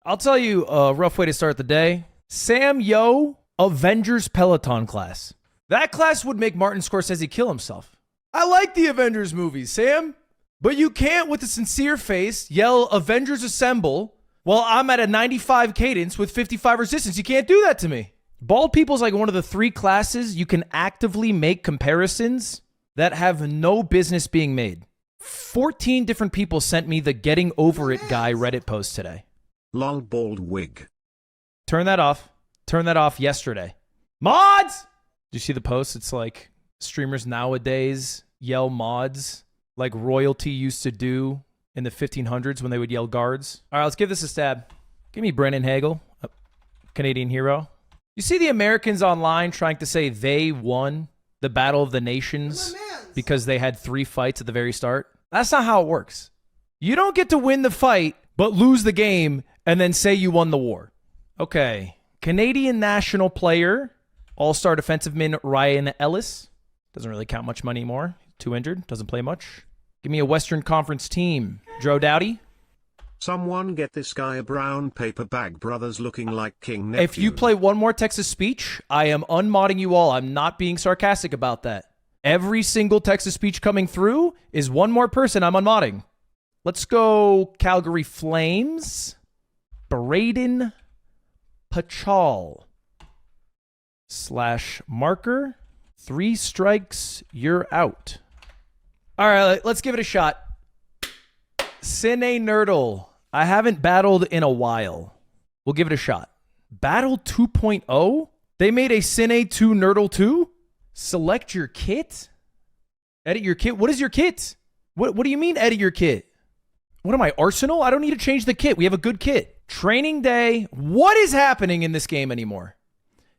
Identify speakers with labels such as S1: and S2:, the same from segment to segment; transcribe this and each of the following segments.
S1: I'll tell you a rough way to start the day. Sam Yo, Avengers Peloton class. That class would make Martin Scorsese kill himself. I like the Avengers movies, Sam. But you can't, with a sincere face, yell Avengers Assemble while I'm at a 95 cadence with 55 resistance. You can't do that to me. Bald People's like one of the 3 classes you can actively make comparisons that have no business being made. 14 different people sent me the Getting Over It guy Reddit post today.
S2: Long bald wig.
S1: Turn that off. Turn that off yesterday. Mods! Did you see the post? It's like streamers nowadays yell mods like royalty used to do in the 1500s when they would yell guards. All right, let's give this a stab. Give me Brennan Hagel, a Canadian hero. You see the Americans online trying to say they won the Battle of the Nations because they had 3 fights at the very start? That's not how it works. You don't get to win the fight but lose the game and then say you won the war. Okay. Canadian national player, all-star defensive man Ryan Ellis. Doesn't really count much money anymore. 2 injured. Doesn't play much. Give me a Western Conference team. Drew Doughty.
S2: Someone get this guy a brown paper bag, brothers looking like King Neptune.
S1: If you play one more Texas speech, I am unmodding you all. I'm not being sarcastic about that. Every single Texas speech coming through is one more person I'm unmodding. Let's go Calgary Flames. Braden Pachal. /marker. 3 strikes, you're out. All right, let's give it a shot. Cine Hertl. I haven't battled in a while. We'll give it a shot. Battle 2.0? They made a Cine 2 Hertl 2? Select your kit? Edit your kit? What is your kit? What do you mean edit your kit? What am I, Arsenal? I don't need to change the kit. We have a good kit. Training day. What is happening in this game anymore?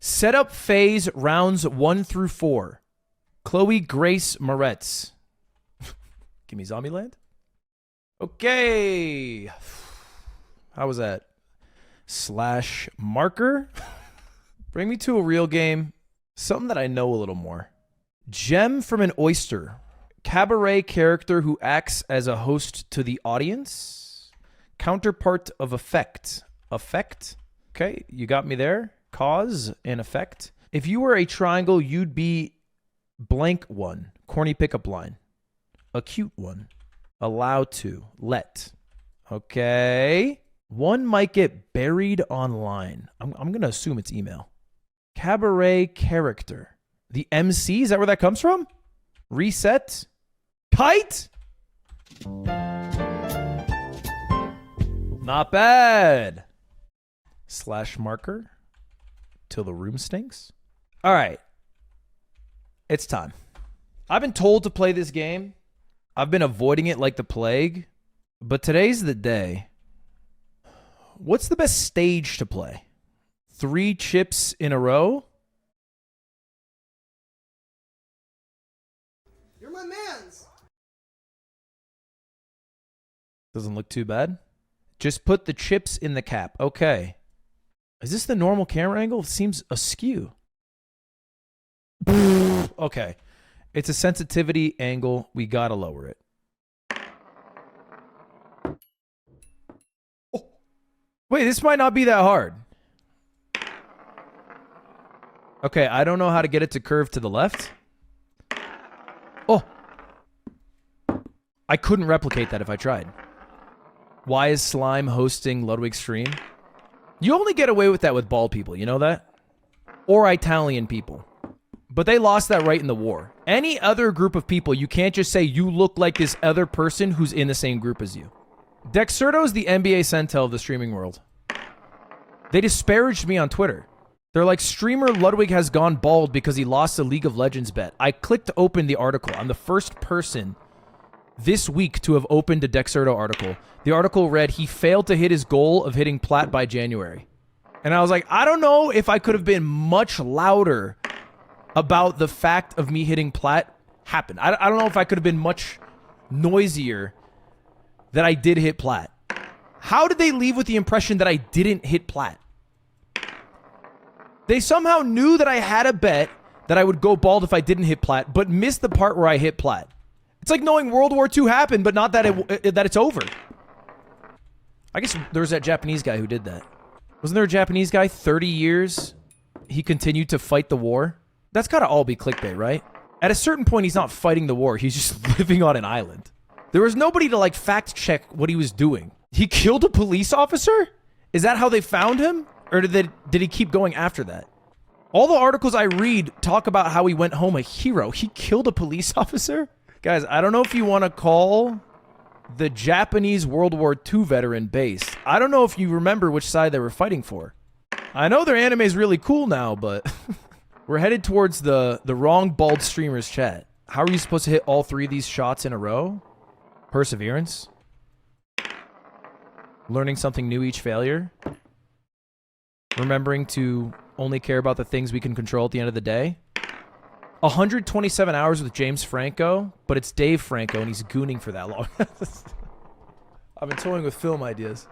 S1: Setup phase rounds 1 through 4. Chloe Grace Moretz. Give me Zombieland. Okay. How was that? /marker. Bring me to a real game. Something that I know a little more. Gem from an Oyster. Cabaret character who acts as a host to the audience. Counterpart of effect. Effect? Okay, you got me there. Cause and effect. If you were a triangle, you'd be blank one. Corny pickup line. A cute one. Allow to. Let. Okay. One might get buried online. I'm going to assume it's email. Cabaret character. The MC? Is that where that comes from? Reset. Kite? Not bad. /marker. Till the room stinks. All right. It's time. I've been told to play this game. I've been avoiding it like the plague. But today's the day. What's the best stage to play? 3 chips in a row?
S3: You're my mans.
S1: Doesn't look too bad. Just put the chips in the cap. Okay. Is this the normal camera angle? It seems askew. Okay. It's a sensitivity angle. We gotta lower it. Oh. Wait, this might not be that hard. Okay, I don't know how to get it to curve to the left. Oh. I couldn't replicate that if I tried. Why is Slime hosting Ludwig's stream? You only get away with that with bald people, you know that? Or Italian people. But they lost that right in the war. Any other group of people, you can't just say you look like this other person who's in the same group as you. Dexerto's the NBA Centel of the streaming world. They disparaged me on Twitter. They're like, streamer Ludwig has gone bald because he lost a League of Legends bet. I clicked open the article. I'm the first person this week to have opened a Dexerto article. The article read, he failed to hit his goal of hitting plat by January. And I was like, I don't know if I could have been much louder about the fact of me hitting plat happened. I don't know if I could have been much noisier that I did hit plat. How did they leave with the impression that I didn't hit plat? They somehow knew that I had a bet that I would go bald if I didn't hit plat, but missed the part where I hit plat. It's like knowing World War II happened, but not that that it's over. I guess there was that Japanese guy who did that. Wasn't there a Japanese guy, 30 years, he continued to fight the war? That's gotta all be clickbait, right? At a certain point, he's not fighting the war. He's just living on an island. There was nobody to, like, fact check what he was doing. He killed a police officer? Is that how they found him? Or did he keep going after that? All the articles I read talk about how he went home a hero. He killed a police officer? Guys, I don't know if you want to call the Japanese World War II veteran based. I don't know if you remember which side they were fighting for. I know their anime is really cool now, but we're headed towards the wrong bald streamer's chat. How are you supposed to hit all 3 of these shots in a row? Perseverance. Learning something new each failure. Remembering to only care about the things we can control at the end of the day. 127 hours with James Franco, but it's Dave Franco and he's gooning for that long. I've been toying with film ideas.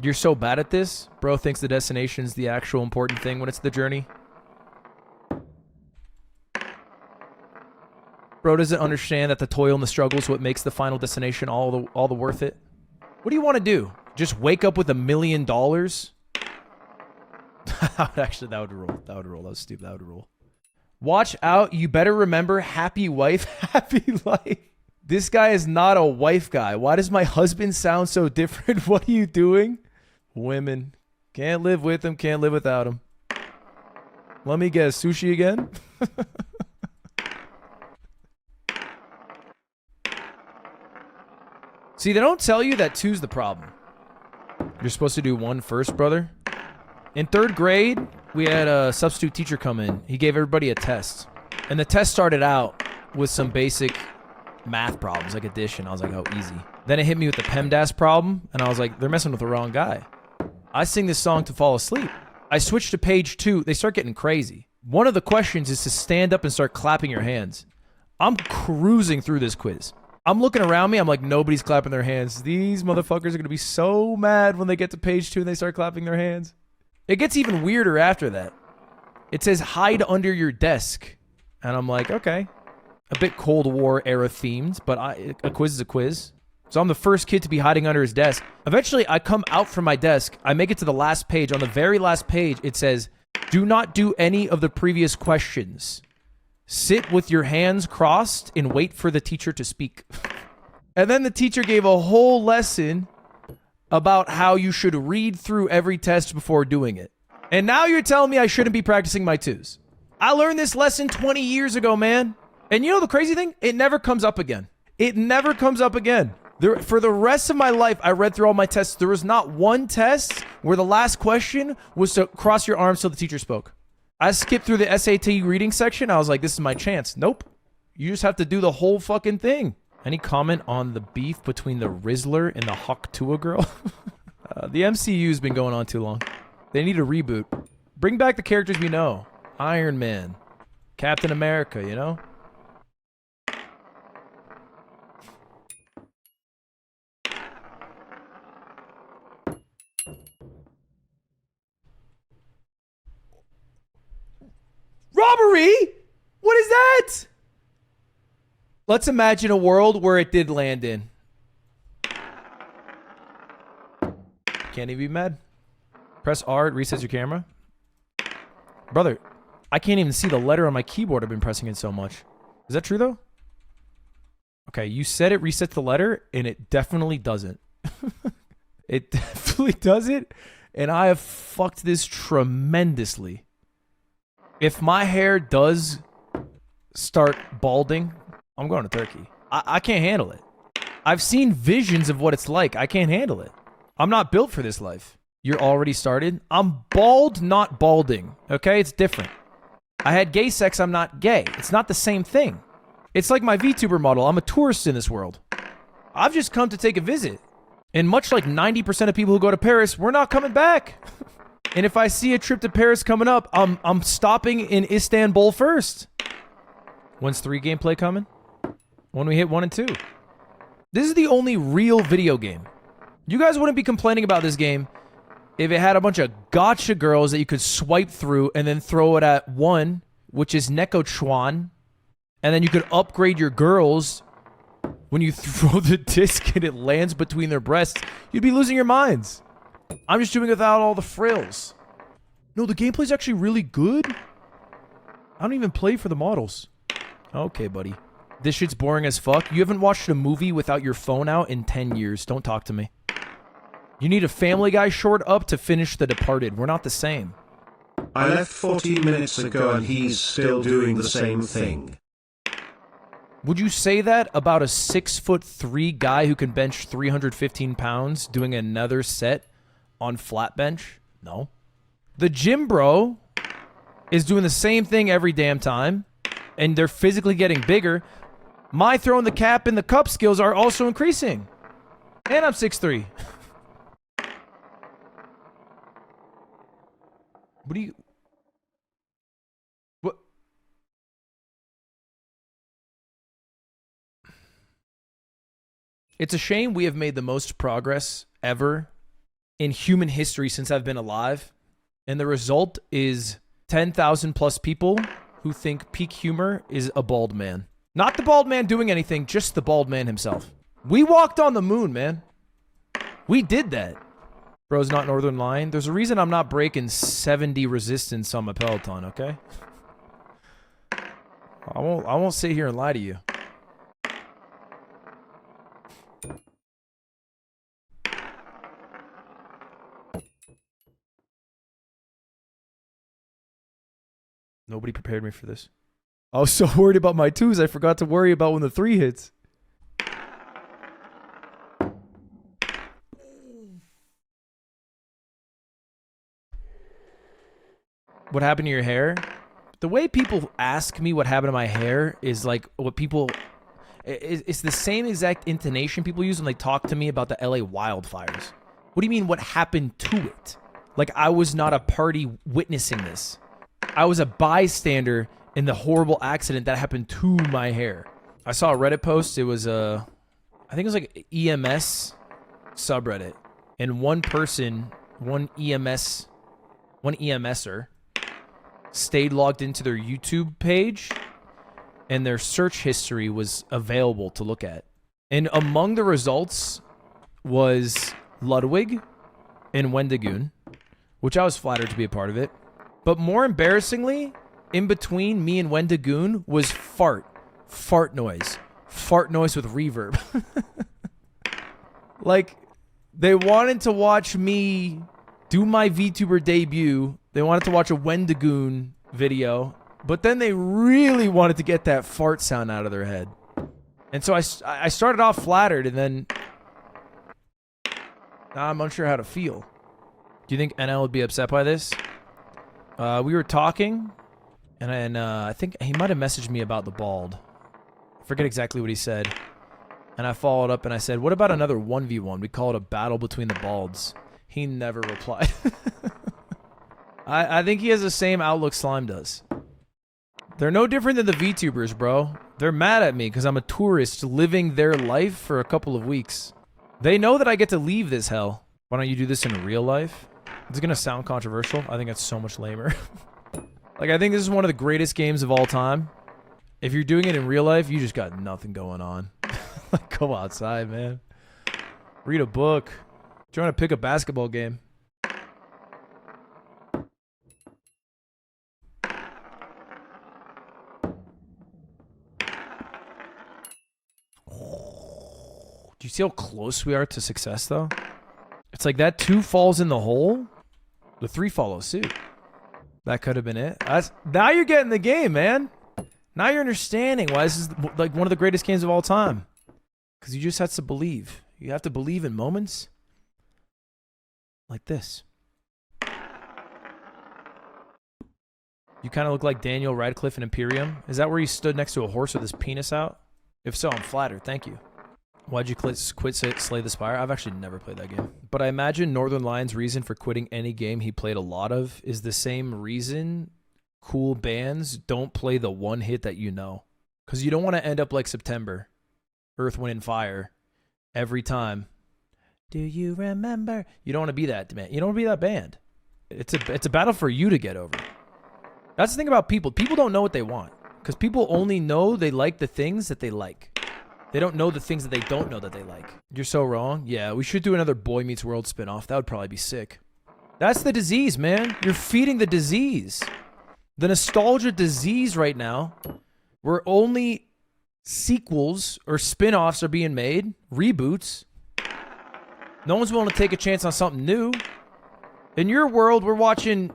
S1: You're so bad at this? Bro thinks the destination's the actual important thing when it's the journey. Bro doesn't understand that the toil and the struggle is what makes the final destination all the worth it. What do you want to do? Just wake up with $1 million? Actually, that would roll. That would roll. That was stupid. That would roll. Watch out. You better remember happy wife, happy life. This guy is not a wife guy. Why does my husband sound so different? What are you doing? Women. Can't live with him. Can't live without him. Let me guess. Sushi again? See, they don't tell you that 2's the problem. You're supposed to do 1 first, brother. In 3rd grade, we had a substitute teacher come in. He gave everybody a test. And the test started out with some basic math problems, like addition. I was like, oh, easy. Then it hit me with the PEMDAS problem, and I was like, they're messing with the wrong guy. I sing this song to fall asleep. I switched to page 2. They start getting crazy. One of the questions is to stand up and start clapping your hands. I'm cruising through this quiz. I'm looking around me. I'm like, nobody's clapping their hands. These motherfuckers are going to be so mad when they get to page 2 and they start clapping their hands. It gets even weirder after that. It says hide under your desk. And I'm like, okay. A bit Cold War era themed, but a quiz is a quiz. So I'm the first kid to be hiding under his desk. Eventually, I come out from my desk. I make it to the last page. On the very last page, it says, do not do any of the previous questions. Sit with your hands crossed and wait for the teacher to speak. And then the teacher gave a whole lesson about how you should read through every test before doing it. And now you're telling me I shouldn't be practicing my 2s. I learned this lesson 20 years ago, man. And you know the crazy thing? It never comes up again. It never comes up again. For the rest of my life, I read through all my tests. There was not one test where the last question was to cross your arms till the teacher spoke. I skipped through the SAT reading section. I was like, this is my chance. Nope. You just have to do the whole fucking thing. Any comment on the beef between the Rizzler and the Hawk-Tua girl? The MCU's been going on too long. They need a reboot. Bring back the characters we know. Iron Man. Captain America, you know? Robbery? What is that? Let's imagine a world where it did land in. Can't even be mad. Press R, it resets your camera. Brother, I can't even see the letter on my keyboard. I've been pressing it so much. Is that true, though? Okay, you said it resets the letter, and it definitely doesn't. It definitely doesn't, and I have fucked this tremendously. If my hair does start balding, I'm going to Turkey. I can't handle it. I've seen visions of what it's like. I can't handle it. I'm not built for this life. You're already started? I'm bald, not balding. Okay? It's different. I had gay sex. I'm not gay. It's not the same thing. It's like my VTuber model. I'm a tourist in this world. I've just come to take a visit. And much like 90% of people who go to Paris, we're not coming back. And if I see a trip to Paris coming up, I'm stopping in Istanbul first. When's 3 gameplay coming? When we hit 1 and 2. This is the only real video game. You guys wouldn't be complaining about this game if it had a bunch of gotcha girls that you could swipe through and then throw it at 1, which is Neko Chuan. And then you could upgrade your girls when you throw the disc and it lands between their breasts, you'd be losing your minds. I'm just doing it without all the frills. No, the gameplay's actually really good. I don't even play for the models. Okay, buddy. This shit's boring as fuck. You haven't watched a movie without your phone out in 10 years. Don't talk to me. You need a Family Guy short up to finish The Departed. We're not the same.
S2: I left 14 minutes ago and he's still doing the same thing.
S1: Would you say that about a 6'3" guy who can bench 315 pounds doing another set on flat bench? No. The gym bro is doing the same thing every damn time, and they're physically getting bigger. My throwing the cap and the cup skills are also increasing. And I'm 6'3". What do you... What? It's a shame we have made the most progress ever in human history since I've been alive. And the result is 10,000 plus people who think peak humor is a bald man. Not the bald man doing anything, just the bald man himself. We walked on the moon, man. We did that. Bro's not Northern Line. There's a reason I'm not breaking 70 resistance on my Peloton, okay? I won't sit here and lie to you. Nobody prepared me for this. I was so worried about my twos, I forgot to worry about when the 3 hits. What happened to your hair? The way people ask me what happened to my hair is like what people... It's the same exact intonation people use when they talk to me about the LA wildfires. What do you mean, what happened to it? Like I was not a party witnessing this. I was a bystander in the horrible accident that happened to my hair. I saw a Reddit post. It was I think it was like EMS subreddit. And one EMSer stayed logged into their YouTube page, and their search history was available to look at. And among the results was Ludwig and Wendigoon, which I was flattered to be a part of it. But more embarrassingly, in between me and Wendigoon was fart noise with reverb. Like, they wanted to watch me do my VTuber debut. They wanted to watch a Wendigoon video, but then they really wanted to get that fart sound out of their head. And so I started off flattered, and then now I'm unsure how to feel. Do you think NL would be upset by this? We were talking, and I think he might have messaged me about the bald. I forget exactly what he said. And I followed up and I said, what about another 1v1? We call it a battle between the balds. He never replied. I think he has the same outlook Slime does. They're no different than the VTubers, bro. They're mad at me because I'm a tourist living their life for a couple of weeks. They know that I get to leave this hell. Why don't you do this in real life? It's going to sound controversial. I think that's so much lamer. Like, I think this is one of the greatest games of all time. If you're doing it in real life, you just got nothing going on. Like, go outside, man. Read a book. Join a pick a basketball game. Do you see how close we are to success, though? It's like that 2 falls in the hole. The 3 follows suit. That could have been it. Now you're getting the game, man. Now you're understanding why this is like one of the greatest games of all time. Because you just have to believe. You have to believe in moments like this. You kind of look like Daniel Radcliffe in Imperium. Is that where he stood next to a horse with his penis out? If so, I'm flattered. Thank you. Why'd you quit Slay the Spire? I've actually never played that game. But I imagine Northern Lion's reason for quitting any game he played a lot of is the same reason cool bands don't play the one hit that you know. Because you don't want to end up like September. Earth, Wind, and Fire. Every time. Do you remember? You don't want to be that man. You don't want to be that band. It's a battle for you to get over. That's the thing about people. People don't know what they want. Because people only know they like the things that they like. They don't know the things that they don't know that they like. You're so wrong. Yeah, we should do another Boy Meets World spinoff. That would probably be sick. That's the disease, man. You're feeding the disease. The nostalgia disease right now, where only sequels or spinoffs are being made, reboots. No one's willing to take a chance on something new. In your world, we're watching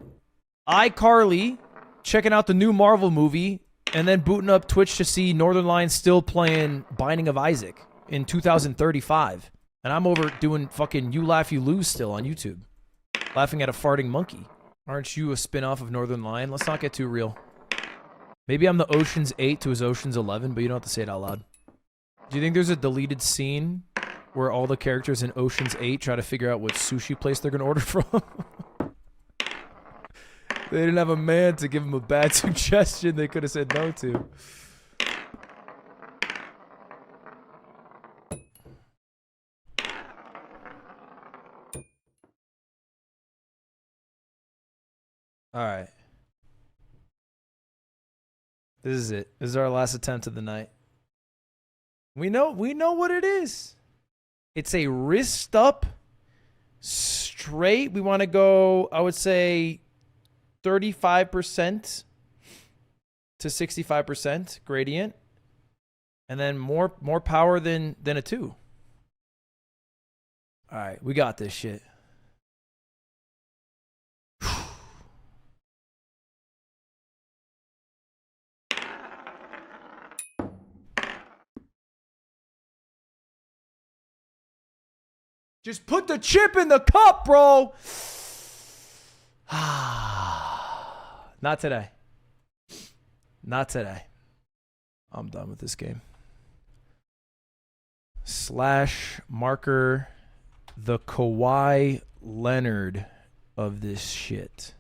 S1: iCarly, checking out the new Marvel movie, and then booting up Twitch to see Northern Lions still playing Binding of Isaac in 2035. And I'm over doing fucking You Laugh, You Lose still on YouTube. Laughing at a farting monkey. Aren't you a spin-off of Northern Lion? Let's not get too real. Maybe I'm the Ocean's 8 to his Ocean's 11, but you don't have to say it out loud. Do you think there's a deleted scene where all the characters in Ocean's 8 try to figure out what sushi place they're going to order from? They didn't have a man to give them a bad suggestion they could have said no to. All right. This is it. This is our last attempt of the night. We know what it is. It's a wrist up, straight. We want to go, I would say, 35% to 65% gradient, and then more power than a 2. All right, we got this shit. Just put the chip in the cup, bro. Not today. Not today. I'm done with this game. Slash marker the Kawhi Leonard of this shit.